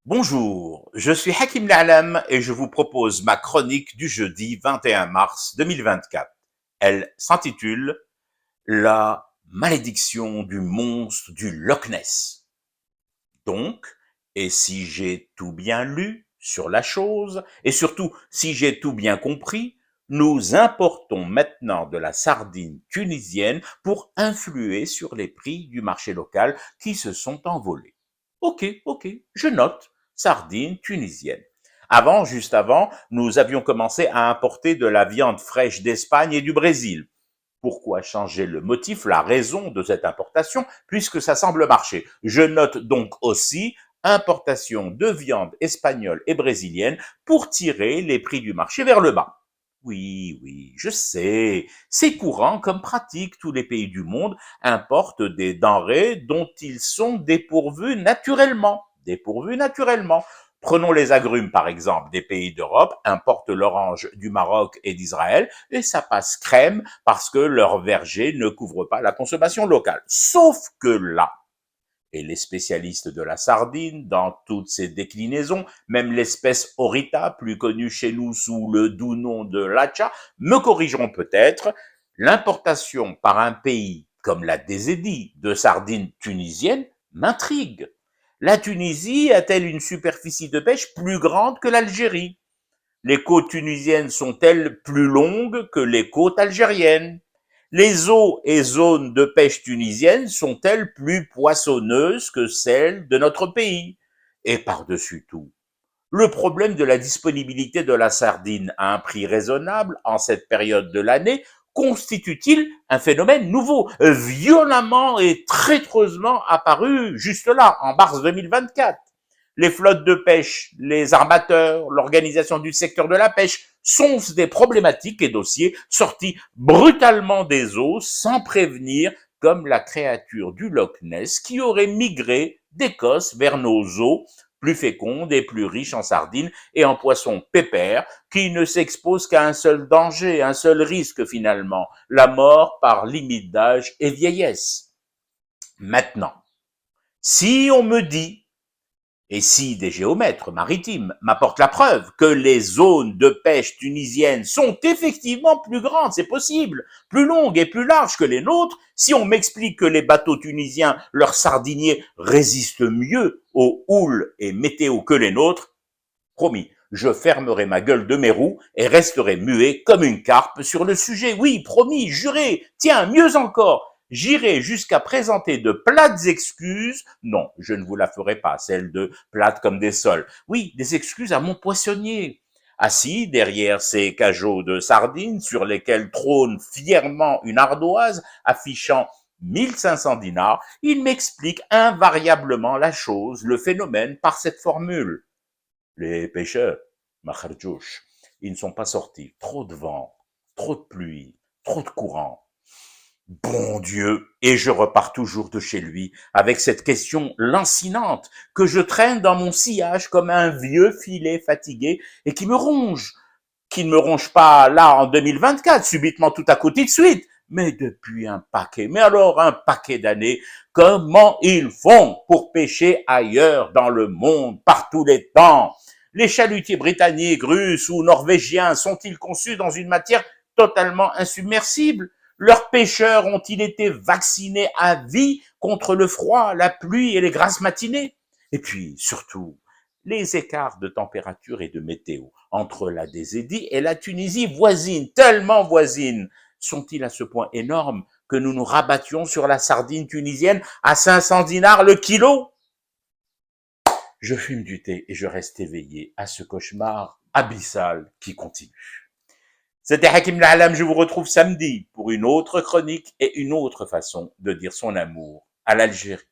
Bonjour, je suis Hakim L'Alam et je vous propose ma chronique du jeudi 21 mars 2024. Elle s'intitule La malédiction du monstre du Loch Ness. Donc, et si j'ai tout bien lu sur la chose, et surtout si j'ai tout bien compris, nous importons maintenant de la sardine tunisienne pour influer sur les prix du marché local qui se sont envolés. Ok, je note, sardine tunisienne. Juste avant, nous avions commencé à importer de la viande fraîche d'Espagne et du Brésil. Pourquoi changer le motif, la raison de cette importation, puisque ça semble marcher? Je note donc aussi importation de viande espagnole et brésilienne pour tirer les prix du marché vers le bas. Oui, je sais, c'est courant comme pratique. Tous les pays du monde importent des denrées dont ils sont dépourvus naturellement. Dépourvus naturellement. Prenons les agrumes, par exemple. Des pays d'Europe importent l'orange du Maroc et d'Israël et ça passe crème parce que leur verger ne couvre pas la consommation locale. Sauf que là, et les spécialistes de la sardine, dans toutes ses déclinaisons, même l'espèce Orita, plus connue chez nous sous le doux nom de Lacha, me corrigeront peut-être, l'importation par un pays comme la Désédie de sardines tunisiennes m'intrigue. La Tunisie a-t-elle une superficie de pêche plus grande que l'Algérie? Les côtes tunisiennes sont-elles plus longues que les côtes algériennes? Les eaux et zones de pêche tunisiennes sont-elles plus poissonneuses que celles de notre pays? Et par-dessus tout, le problème de la disponibilité de la sardine à un prix raisonnable en cette période de l'année constitue-t-il un phénomène nouveau, violemment et traîtreusement apparu juste là, en mars 2024? Les flottes de pêche, les armateurs, l'organisation du secteur de la pêche sont des problématiques et dossiers sortis brutalement des eaux sans prévenir, comme la créature du Loch Ness qui aurait migré d'Écosse vers nos eaux plus fécondes et plus riches en sardines et en poissons pépères, qui ne s'exposent qu'à un seul danger, un seul risque finalement, la mort par limite d'âge et vieillesse. Maintenant, si on me dit et si des géomètres maritimes m'apportent la preuve que les zones de pêche tunisiennes sont effectivement plus grandes, c'est possible, plus longues et plus larges que les nôtres, si on m'explique que les bateaux tunisiens, leurs sardiniers, résistent mieux aux houles et météo que les nôtres, promis, je fermerai ma gueule de mérou et resterai muet comme une carpe sur le sujet. Oui, promis, juré. Tiens, mieux encore, j'irai jusqu'à présenter de plates excuses. Non, je ne vous la ferai pas, celle de plates comme des sols. Oui, des excuses à mon poissonnier. Assis derrière ces cajots de sardines sur lesquels trône fièrement une ardoise affichant 1500 dinars, il m'explique invariablement la chose, le phénomène par cette formule. Les pêcheurs, Makharjouch, ils ne sont pas sortis. Trop de vent, trop de pluie, trop de courant. Bon Dieu, et je repars toujours de chez lui avec cette question lancinante que je traîne dans mon sillage comme un vieux filet fatigué et qui ne me ronge pas là en 2024, subitement tout à côté de suite, mais depuis un paquet, mais alors un paquet d'années, comment ils font pour pêcher ailleurs dans le monde, par tous les temps? Les chalutiers britanniques, russes ou norvégiens sont-ils conçus dans une matière totalement insubmersible? Leurs pêcheurs ont-ils été vaccinés à vie contre le froid, la pluie et les grasses matinées? Et puis, surtout, les écarts de température et de météo entre la Désédie et la Tunisie voisine, tellement voisines, sont-ils à ce point énormes que nous nous rabattions sur la sardine tunisienne à 500 dinars le kilo? Je fume du thé et je reste éveillé à ce cauchemar abyssal qui continue. C'était Hakim L'Alam, je vous retrouve samedi pour une autre chronique et une autre façon de dire son amour à l'Algérie.